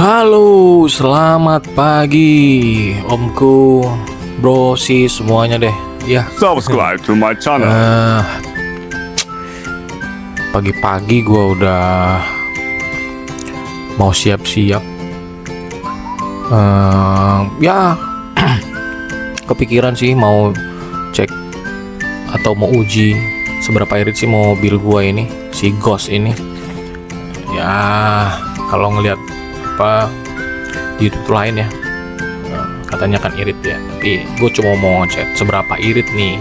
Halo, selamat pagi, omku, bro, semuanya deh. Ya, Subscribe to my channel. pagi-pagi gua udah mau siap-siap. Ya, kepikiran sih mau cek atau mau uji seberapa irit sih mobil gua ini, si Ghost ini. Ya, kalau ngelihat apa di YouTube lain ya, katanya kan irit ya, tapi gue cuma mau ngecek seberapa irit nih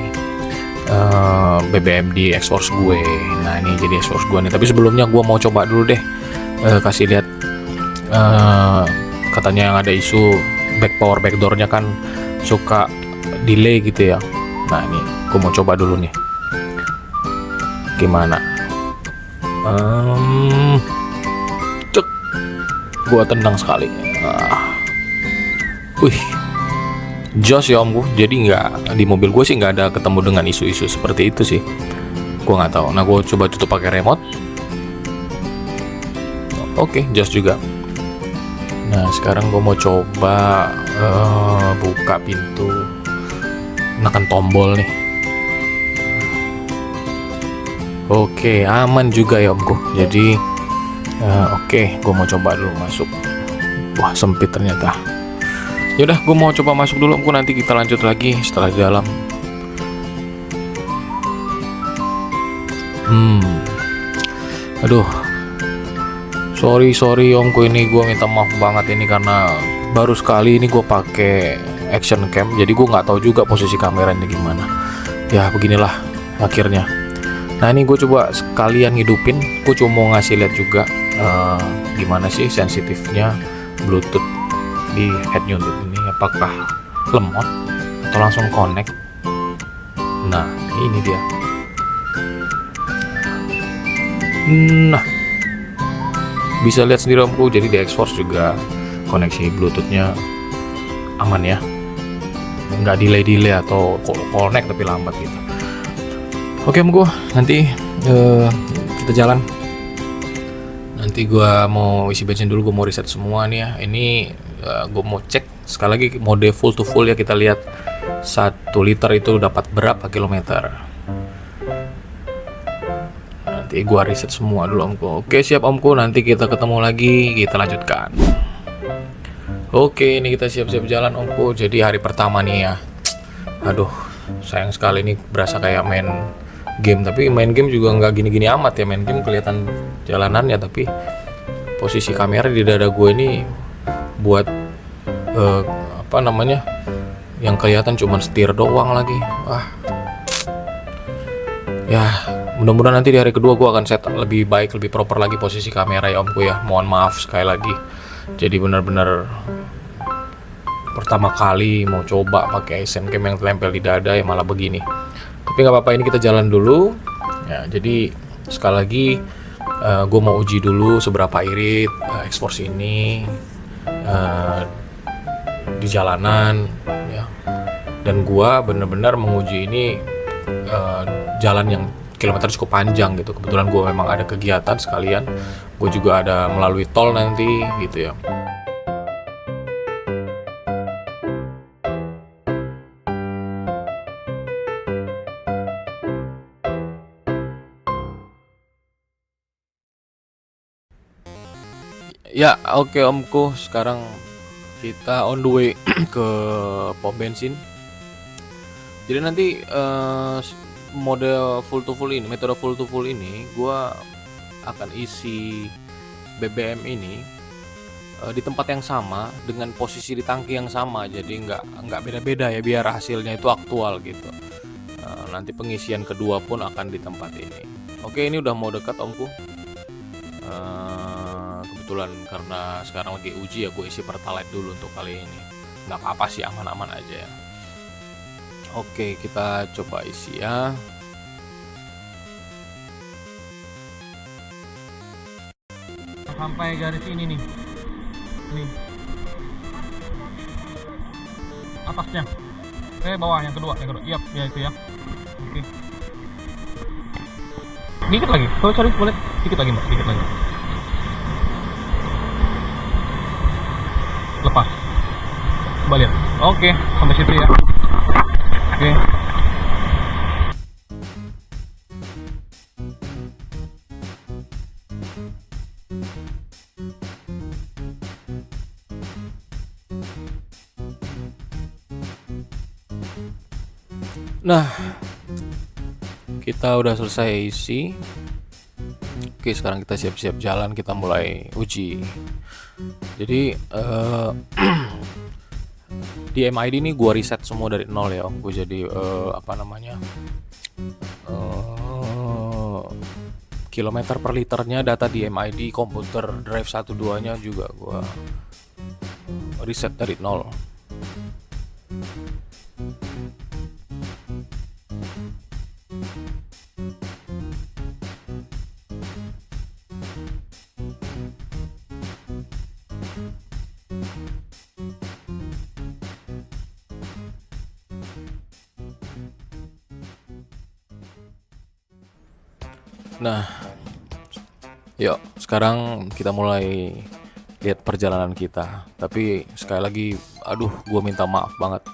BBM di X-Force gue. Nah ini jadi X-Force gue nih, tapi sebelumnya gue mau coba dulu deh, kasih lihat, katanya yang ada isu back power backdoornya kan suka delay gitu ya. Nah ini gue mau coba dulu nih gimana. Gua tendang sekali. Wih, jos ya omku. Jadi nggak di mobil gue sih nggak ada ketemu dengan isu-isu seperti itu sih. Gue nggak tahu. Nah gue coba tutup pakai remote. Oke, jos juga. Nah sekarang gue mau coba buka pintu, menekan tombol nih. Oke, aman juga ya omku. Jadi oke, gue mau coba dulu masuk. Wah, sempit ternyata. Yaudah, gue mau coba masuk dulu. Nanti kita lanjut lagi setelah di dalam. Aduh, sorry omku, ini gue minta maaf banget ini karena baru sekali ini gue pakai action cam. Jadi gue nggak tahu juga posisi kameranya gimana. Ya beginilah akhirnya. Nah ini gue coba sekalian ngidupin. Gue cuma mau ngasih lihat juga gimana sih sensitifnya Bluetooth di head unit ini, apakah lemot atau langsung connect. Nah ini dia. Nah bisa lihat sendiri omku, jadi di X-Force juga koneksi Bluetoothnya aman ya, nggak delay atau connect tapi lambat gitu. Oke omku, nanti kita jalan. Nanti gue mau isi bensin dulu, gue mau reset semua nih ya. Ini gue mau cek sekali lagi mode full to full ya. Kita lihat 1 liter itu dapat berapa kilometer. Nanti gue reset semua dulu omku. Oke siap omku, nanti kita ketemu lagi, kita lanjutkan. Oke, ini kita siap-siap jalan omku. Jadi hari pertama nih ya. Aduh, sayang sekali ini berasa kayak main game, tapi main game juga nggak gini-gini amat ya. Main game kelihatan jalanannya, tapi posisi kamera di dada gue ini buat apa namanya, yang kelihatan cuma setir doang lagi. Ya mudah-mudahan nanti di hari kedua gue akan set lebih baik, lebih proper lagi posisi kamera ya omku ya. Mohon maaf sekali lagi, jadi benar-benar pertama kali mau coba pakai action cam yang tempel di dada ya malah begini. Tapi nggak apa-apa, ini kita jalan dulu ya. Jadi sekali lagi gue mau uji dulu seberapa irit X-Force ini di jalanan ya. Dan gue bener-bener menguji ini jalan yang kilometer cukup panjang gitu. Kebetulan gue memang ada kegiatan sekalian, gue juga ada melalui tol nanti gitu ya. Ya, oke omku, sekarang kita on the way ke pom bensin. Jadi nanti metode full to full ini gua akan isi BBM ini di tempat yang sama dengan posisi di tangki yang sama. Jadi nggak beda-beda ya, biar hasilnya itu aktual gitu. Nanti pengisian kedua pun akan di tempat ini. Oke, ini udah mau dekat omku. Kebetulan karena sekarang lagi uji ya, gue isi pertalite dulu untuk kali ini. Nggak apa-apa sih, aman-aman aja ya. Oke, kita coba isi ya. Sampai garis ini nih, atasnya, bawah yang kedua, iya ya itu ya. Oke, dikit lagi, boleh dikit lagi mbak, dikit lagi. Coba lihat. Oke, sampai situ ya. Oke. Nah, kita udah selesai isi. Oke, sekarang kita siap-siap jalan, kita mulai uji. Jadi di MID ini gua reset semua dari nol ya Om. Gue jadi kilometer per liternya data di MID, komputer drive 1 2 nya juga gua reset dari nol. Nah, yuk sekarang kita mulai lihat perjalanan kita. Tapi sekali lagi, gue minta maaf banget.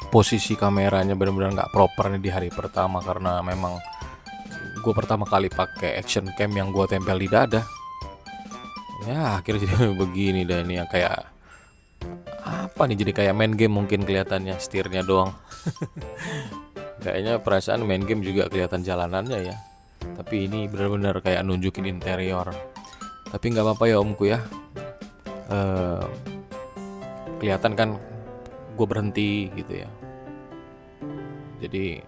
Posisi kameranya benar-benar nggak proper nih di hari pertama, karena memang gue pertama kali pakai action cam yang gue tempel di dada. Ya akhirnya jadi begini, dan ini yang kayak apa nih, jadi kayak main game mungkin kelihatannya, setirnya doang. Kayaknya perasaan main game juga kelihatan jalanannya ya. Tapi ini benar-benar kayak nunjukin interior. Tapi nggak apa-apa ya Omku ya. Kelihatan kan gue berhenti gitu ya. Jadi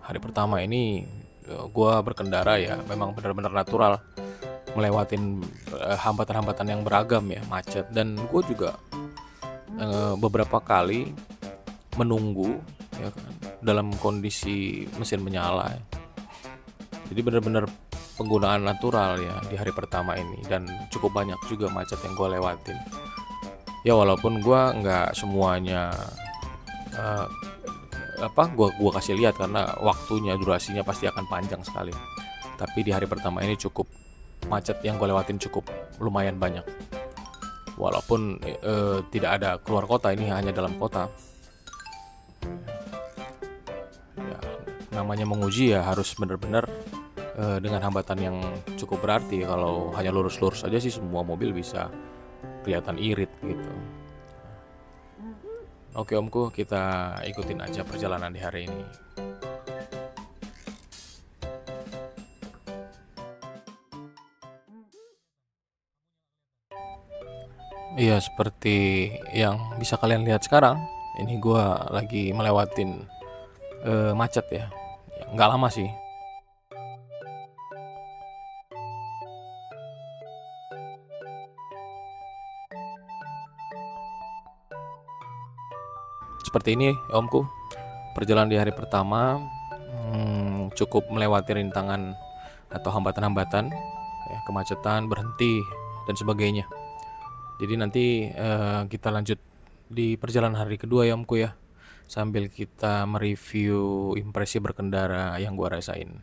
hari pertama ini gue berkendara ya memang benar-benar natural, melewatin hambatan-hambatan yang beragam ya, macet. Dan gue juga beberapa kali menunggu ya kan, dalam kondisi mesin menyala ya. Jadi benar-benar penggunaan natural ya di hari pertama ini, dan cukup banyak juga macet yang gue lewatin ya, walaupun gue nggak semuanya gue kasih lihat, karena waktunya, durasinya pasti akan panjang sekali. Tapi di hari pertama ini cukup macet yang gue lewatin, cukup lumayan banyak, walaupun tidak ada keluar kota, ini hanya dalam kota. Ya, namanya menguji ya harus benar-benar dengan hambatan yang cukup berarti. Kalau hanya lurus-lurus aja sih semua mobil bisa kelihatan irit gitu. Oke Omku, kita ikutin aja perjalanan di hari ini. Iya, seperti yang bisa kalian lihat sekarang, ini gua lagi melewatin macet ya. Nggak lama sih. Seperti ini Omku, perjalanan di hari pertama cukup melewati rintangan atau hambatan-hambatan ya, kemacetan, berhenti dan sebagainya. Jadi nanti kita lanjut di perjalanan hari kedua ya Omku ya, sambil kita mereview impresi berkendara yang gua rasain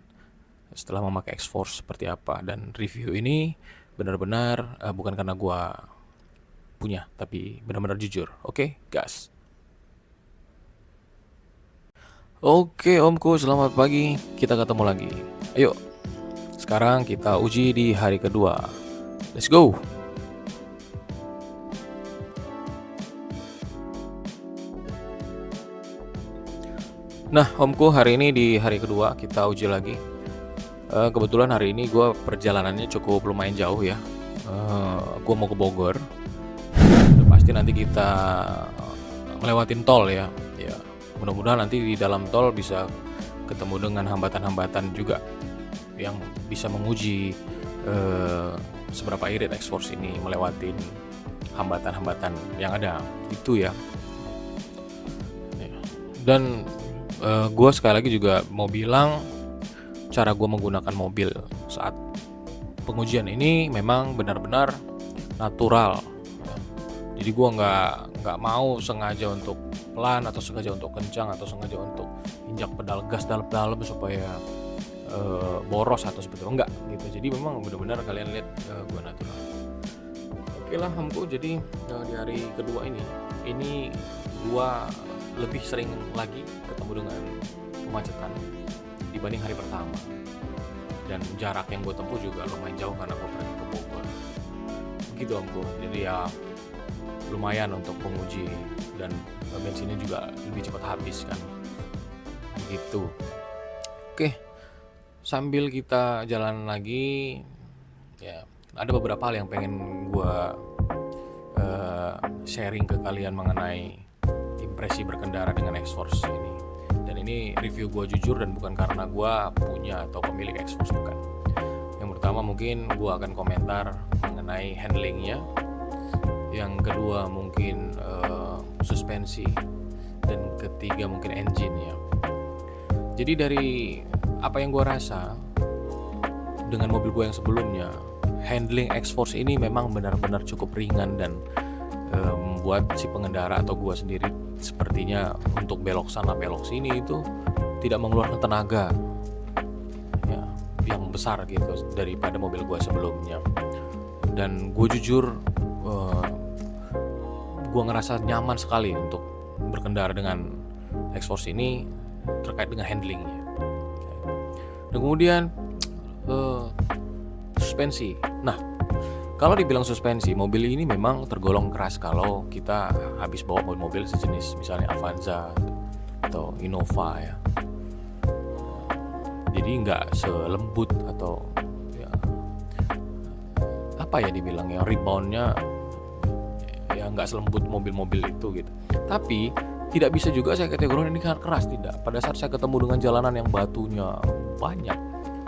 setelah memakai X-Force seperti apa. Dan review ini benar-benar bukan karena gua punya, tapi benar-benar jujur. Oke, gas. Oke Omku, selamat pagi. Kita ketemu lagi. Ayo, sekarang kita uji di hari kedua. Let's go. Nah Omku, hari ini di hari kedua kita uji lagi. Kebetulan hari ini gue perjalanannya cukup lumayan jauh ya. Gue mau ke Bogor. Pasti nanti kita melewatin tol ya. Mudah-mudahan nanti di dalam tol bisa ketemu dengan hambatan-hambatan juga yang bisa menguji seberapa irit X-Force ini melewatin hambatan-hambatan yang ada itu ya. Dan gue sekali lagi juga mau bilang, cara gue menggunakan mobil saat pengujian ini memang benar-benar natural. Jadi gue nggak mau sengaja untuk pelan, atau sengaja untuk kencang, atau sengaja untuk injak pedal gas dalam-dalam supaya boros atau seperti itu, enggak gitu. Jadi memang benar-benar kalian lihat gue natural. Oke, Oke lah Hamko, jadi di hari kedua ini gua lebih sering lagi ketemu dengan kemacetan dibanding hari pertama. Dan jarak yang gue tempuh juga lumayan jauh karena gue pergi ke Bogor. Gitu Hamko, jadi ya lumayan untuk penguji dan bensinnya juga lebih cepat habis kan. Gitu. Oke, sambil kita jalan lagi, ya ada beberapa hal yang pengen gue sharing ke kalian mengenai impresi berkendara dengan X-Force ini. Dan ini review gue jujur dan bukan karena gue punya atau pemilik X-Force, bukan. Yang pertama mungkin gue akan komentar mengenai handlingnya. Yang kedua mungkin suspensi. Dan ketiga mungkin engine-nya. Jadi dari apa yang gue rasa dengan mobil gue yang sebelumnya, handling X-Force ini memang benar-benar cukup ringan dan membuat si pengendara atau gue sendiri sepertinya untuk belok sana belok sini itu tidak mengeluarkan tenaga ya, yang besar gitu daripada mobil gue sebelumnya. Dan gue jujur gue ngerasa nyaman sekali untuk berkendara dengan X-Force ini terkait dengan handlingnya. Dan kemudian suspensi. Nah, kalau dibilang suspensi, mobil ini memang tergolong keras kalau kita habis bawa mobil-mobil sejenis misalnya Avanza atau Innova ya. Jadi nggak selembut atau ya, apa ya dibilangnya, reboundnya ya nggak selembut mobil-mobil itu gitu. Tapi tidak bisa juga saya kategorikan ini sangat keras, tidak. Pada saat saya ketemu dengan jalanan yang batunya banyak,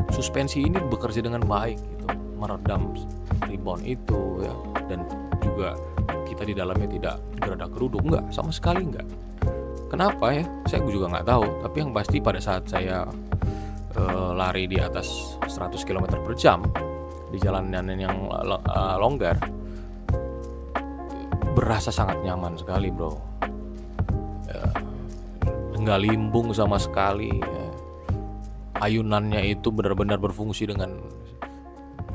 suspensi ini bekerja dengan baik gitu, meredam rebound itu ya, dan juga kita di dalamnya tidak gerada geruduk, enggak, sama sekali enggak. Kenapa ya? Saya juga nggak tahu. Tapi yang pasti pada saat saya lari di atas 100 km per jam di jalanan yang longgar, berasa sangat nyaman sekali bro. Nggak limbung sama sekali ya. Ayunannya itu benar-benar berfungsi dengan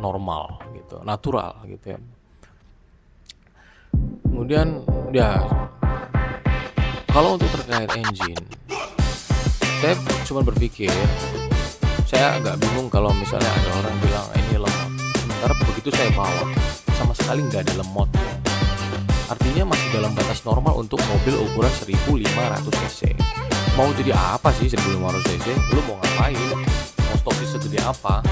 normal gitu, natural gitu ya. Kemudian ya kalau untuk terkait engine, saya cuma berpikir, saya agak bingung kalau misalnya ada orang bilang ini lemot, sementara begitu saya bawa sama sekali nggak ada lemotnya. Artinya masih dalam batas normal untuk mobil ukuran 1500 cc. Mau jadi apa sih 1500 cc? Lu mau ngapain? Mau stoki segede apa?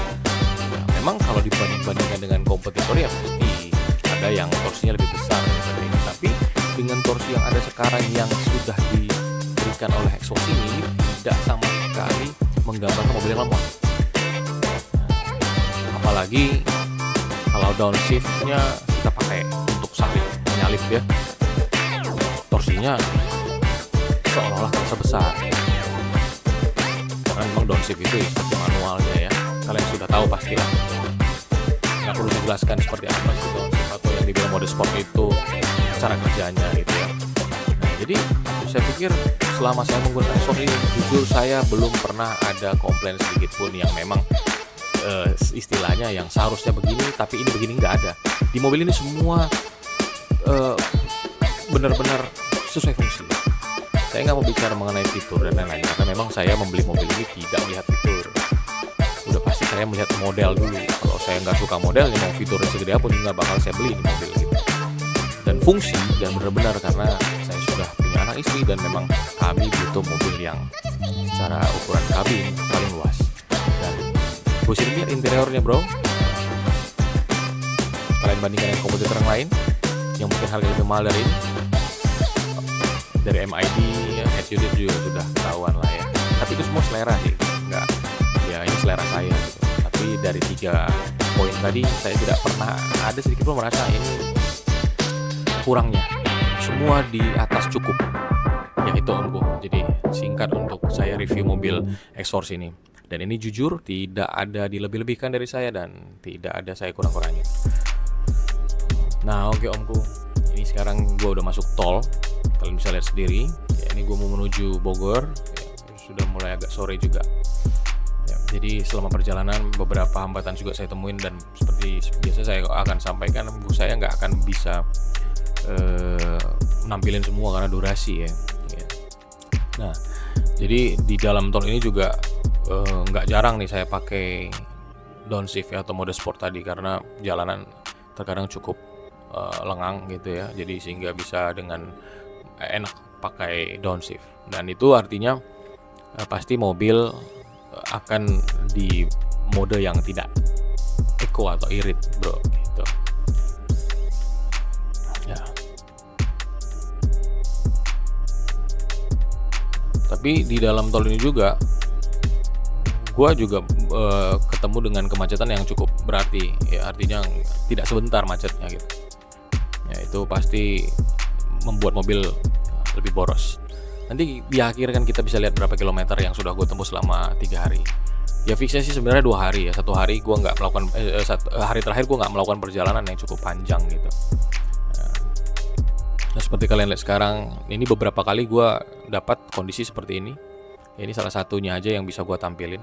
Ya, memang kalau dibandingkan dengan kompetitor ya pasti ada yang torsinya lebih besar daripada ini. Tapi dengan torsi yang ada sekarang yang sudah diberikan oleh X-Force ini tidak sama sekali menggambarkan mobil yang lemot. Apalagi kalau downshiftnya kita pakai untuk nyalip ya, torsinya seolah-olah terasa besar. Karena memang downshift itu seperti manualnya ya, kalian sudah tahu pasti lah. Nggak perlu dijelaskan seperti apa sih downshift atau yang dibilang mode sport itu cara kerjanya gitu ya. Nah, jadi saya pikir selama saya menggunakan X-Force ini, jujur saya belum pernah ada komplain sedikit pun yang memang istilahnya yang seharusnya begini tapi ini begini, nggak ada. Di mobil ini semua benar-benar sesuai fungsi. Saya nggak mau bicara mengenai fitur dan lain-lain karena memang saya membeli mobil ini tidak melihat fitur. Udah pasti saya melihat model dulu. Kalau saya nggak suka modelnya, mau fiturnya segede apa pun nggak bakal saya beli ini mobil gitu. Dan fungsi dan benar-benar karena saya sudah punya anak istri dan memang kami butuh mobil yang secara ukuran kabin paling luas. Dan gue sih lihat interiornya bro. Kalian bandingkan dengan kompetitor yang lain yang mungkin harga lebih mahal dari ini, dari MID ya, head unit juga sudah ketahuan lah ya. Tapi itu semua selera sih, nggak ya ini selera saya gitu. Tapi dari 3 poin tadi saya tidak pernah ada sedikit pun merasa ini kurangnya. Semua di atas cukup. Ya itu Om. Jadi singkat untuk saya review mobil X-Force ini. Dan ini jujur tidak ada dilebih-lebihkan dari saya dan tidak ada saya kurang-kurangnya. Nah oke Omku, ini sekarang gue udah masuk tol. Kalian bisa lihat sendiri ya, ini gue mau menuju Bogor ya, sudah mulai agak sore juga ya. Jadi selama perjalanan beberapa hambatan juga saya temuin, dan seperti biasa saya akan sampaikan, saya nggak akan bisa nampilin semua karena durasi ya. Nah, jadi di dalam tol ini juga nggak jarang nih saya pakai downshift ya, atau mode sport tadi, karena jalanan terkadang cukup lengang gitu ya. Jadi sehingga bisa dengan enak pakai downshift, dan itu artinya pasti mobil akan di mode yang tidak eco atau irit bro gitu ya. Tapi di dalam tol ini juga gua juga ketemu dengan kemacetan yang cukup berarti ya, artinya tidak sebentar macetnya gitu ya. Itu pasti membuat mobil lebih boros. Nanti di akhir kan kita bisa lihat berapa kilometer yang sudah gue tempuh selama 3 hari. Ya fixnya sih sebenarnya 2 hari ya. Satu hari gue nggak melakukan hari terakhir gue nggak melakukan perjalanan yang cukup panjang gitu. Nah, seperti kalian lihat sekarang, ini beberapa kali gue dapat kondisi seperti ini. Ya, ini salah satunya aja yang bisa gue tampilin.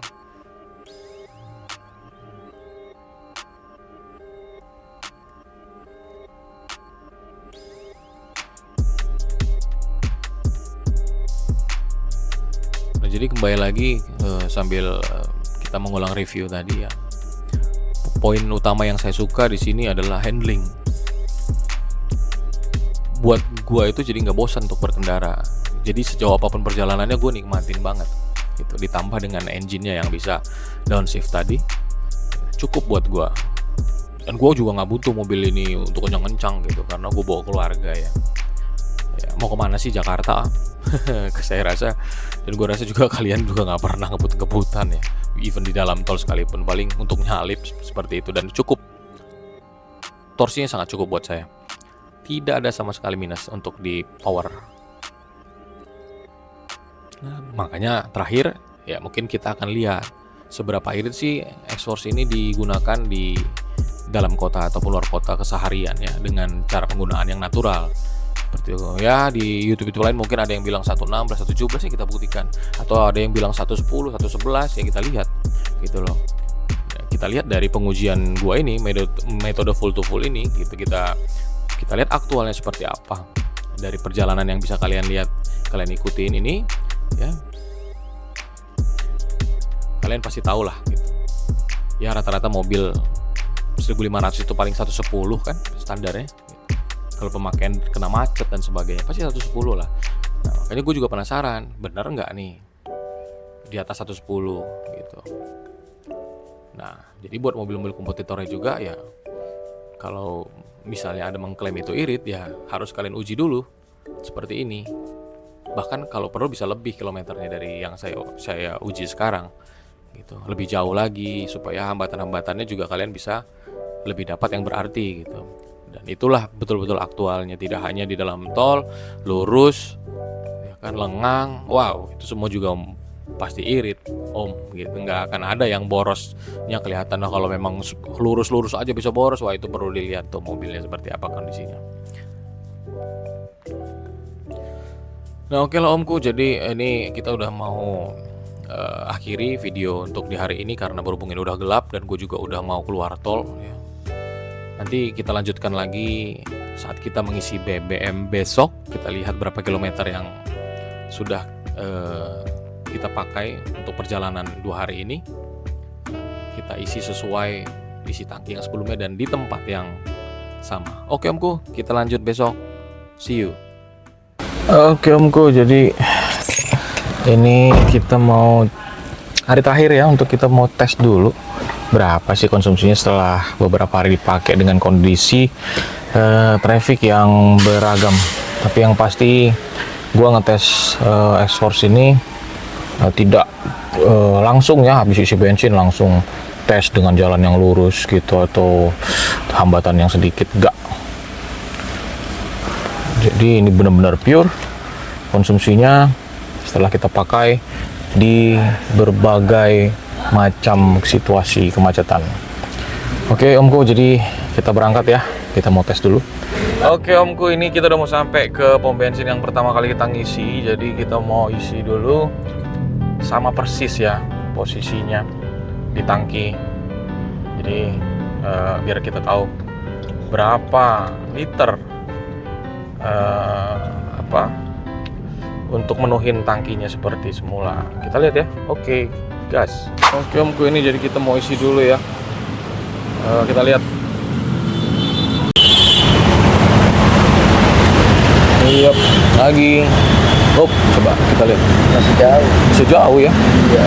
Jadi kembali lagi sambil kita mengulang review tadi ya. Poin utama yang saya suka di sini adalah handling. Buat gua itu jadi nggak bosan untuk berkendara. Jadi sejauh apapun perjalanannya gue nikmatin banget. Gitu. Ditambah dengan engine-nya yang bisa downshift tadi, cukup buat gua. Dan gua juga nggak butuh mobil ini untuk kencang-kencang gitu, karena gue bawa keluarga ya. Mau kemana sih Jakarta? Saya rasa, dan gue rasa juga kalian juga nggak pernah ngebut-ngebutan ya, even di dalam tol sekalipun, paling untuk nyalip seperti itu. Dan cukup, torsinya sangat cukup buat saya, tidak ada sama sekali minus untuk di power. Nah, makanya terakhir ya mungkin kita akan lihat seberapa irit sih X-Force ini digunakan di dalam kota ataupun luar kota keseharian ya, dengan cara penggunaan yang natural. Seperti itu ya. Di YouTube lain mungkin ada yang bilang 116, 117 ya, kita buktikan, atau ada yang bilang 110, 111 ya, kita lihat gitu loh. Ya, kita lihat dari pengujian gua ini, metode full to full ini gitu, kita lihat aktualnya seperti apa dari perjalanan yang bisa kalian lihat, kalian ikutin ini ya, kalian pasti tahu lah gitu ya. Rata-rata mobil 1500 itu paling 110 kan standarnya. Kalau pemakaian kena macet dan sebagainya pasti 110 lah. Nah, makanya gue juga penasaran, bener nggak nih di atas 110 gitu. Nah, jadi buat mobil-mobil kompetitornya juga ya, kalau misalnya ada mengklaim itu irit ya, harus kalian uji dulu seperti ini. Bahkan kalau perlu bisa lebih kilometernya dari yang saya uji sekarang gitu, lebih jauh lagi, supaya hambatan-hambatannya juga kalian bisa lebih dapat yang berarti gitu. Dan itulah betul-betul aktualnya, tidak hanya di dalam tol, lurus, ya kan, lengang, wow, itu semua juga pasti irit, gitu. Nggak akan ada yang borosnya kelihatan. Nah, kalau memang lurus-lurus aja bisa boros, wah itu perlu dilihat tuh mobilnya seperti apa kondisinya. Nah, oke lah omku, jadi ini kita udah mau akhiri video untuk di hari ini karena berhubung ini udah gelap dan gue juga udah mau keluar tol ya. Nanti kita lanjutkan lagi saat kita mengisi BBM besok. Kita lihat berapa kilometer yang sudah kita pakai untuk perjalanan 2 hari ini. Kita isi sesuai isi tangki yang sebelumnya dan di tempat yang sama. Oke omku, kita lanjut besok. See you. Oke omku, jadi ini kita mau hari terakhir ya, untuk kita mau tes dulu berapa sih konsumsinya setelah beberapa hari dipakai dengan kondisi traffic yang beragam. Tapi yang pasti gua ngetes X-Force ini tidak langsung ya habis isi bensin langsung tes dengan jalan yang lurus gitu atau hambatan yang sedikit, enggak. Jadi ini benar-benar pure konsumsinya setelah kita pakai di berbagai macam situasi kemacetan. Oke omku, jadi kita berangkat ya, kita mau tes dulu. Oke omku, ini kita udah mau sampai ke pom bensin yang pertama kali kita ngisi. Jadi kita mau isi dulu, sama persis ya posisinya di tangki. Jadi biar kita tahu berapa liter untuk menuhin tangkinya seperti semula. Kita lihat ya. Oke, gas. Oke omku, ini jadi kita mau isi dulu ya. Kita lihat. Iya, lagi. Coba kita lihat. Masih jauh. Masih jauh ya. Iya.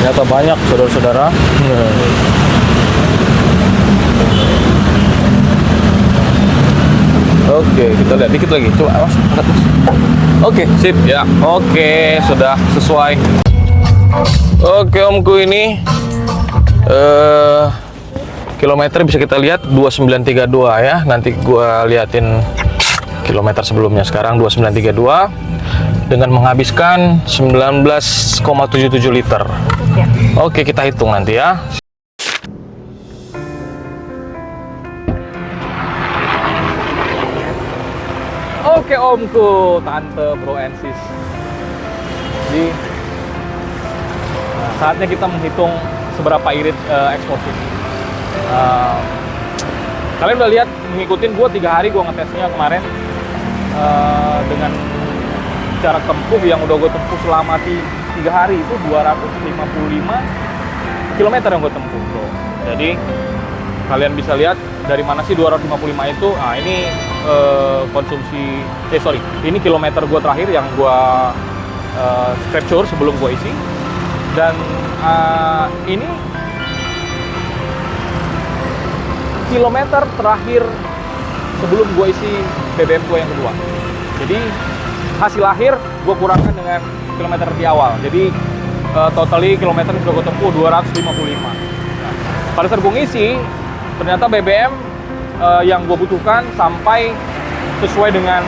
Ternyata banyak saudara-saudara. Oke, kita lihat dikit lagi. Coba mas, angkat mas. Oke, sip ya. Oke, sudah sesuai. Oke omku, ini kilometer bisa kita lihat 2932 ya. Nanti gua liatin kilometer sebelumnya. Sekarang 2932 dengan menghabiskan 19,77 liter. Oke, kita hitung nanti ya. Oke omku, tante, bro and sis. Jadi saatnya kita menghitung seberapa irit ekspor ini. Kalian udah lihat, ngikutin gue 3 hari gue ngetesnya kemarin dengan jarak tempuh yang udah gue tempuh selama 3 hari itu 255 km yang gue tempuh, bro. Jadi kalian bisa lihat dari mana sih 255 itu. Nah ini konsumsi, ini kilometer gue terakhir yang gue capture sebelum gue isi. Dan ini kilometer terakhir sebelum gue isi BBM gue yang kedua. Jadi hasil akhir gue kurangkan dengan kilometer di awal. Jadi totally kilometer sudah gue tempuh 255. Nah, pada saat gue ngisi, ternyata BBM yang gue butuhkan sampai sesuai dengan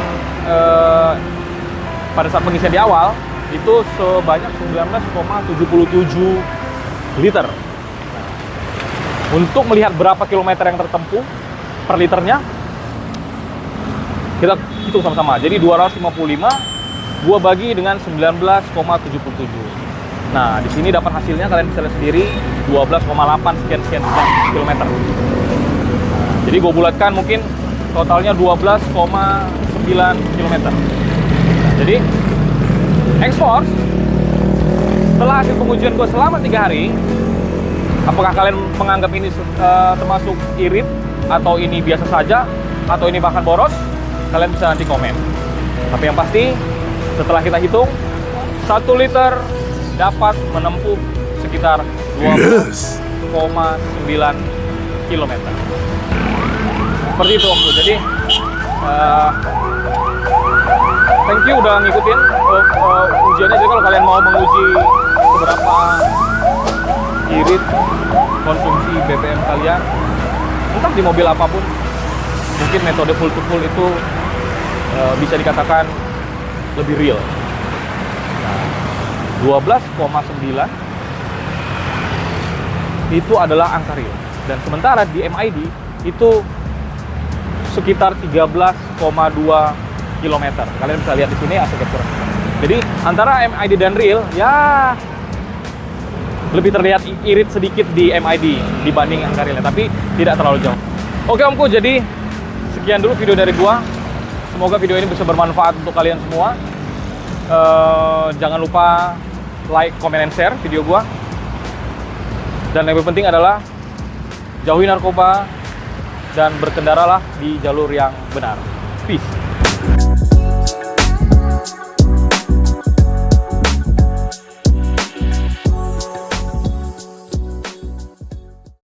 pada saat pengisian di awal itu sebanyak 19,77 liter. Untuk melihat berapa kilometer yang tertempuh per liternya, kita hitung sama-sama. Jadi 255 gua bagi dengan 19,77. Nah, di sini dapat hasilnya kalian bisa lihat sendiri 12,8 sekian kilometer. Jadi gue bulatkan mungkin totalnya 12,9 kilometer. Jadi ekspor setelah hasil pengujian gue selama 3 hari, apakah kalian menganggap ini termasuk irit atau ini biasa saja atau ini bahkan boros? Kalian bisa nanti komen. Tapi yang pasti setelah kita hitung 1 liter dapat menempuh sekitar 12,9 km. Seperti itu Om. Jadi thank you udah ngikutin ujiannya. Jadi kalau kalian mau menguji seberapa irit konsumsi BBM kalian, entah di mobil apapun, mungkin metode full to full itu bisa dikatakan lebih real. Nah, 12,9 itu adalah angka real. Dan sementara di MID itu sekitar 13,2 km. Kalian bisa lihat di sini hasil capture. Jadi antara MID dan real ya lebih terlihat irit sedikit di MID dibanding angka realnya, tapi tidak terlalu jauh. Oke Omku, jadi sekian dulu video dari gua. Semoga video ini bisa bermanfaat untuk kalian semua. Jangan lupa like, comment, and share video gua. Dan yang lebih penting adalah jauhi narkoba dan berkendaralah di jalur yang benar. Peace.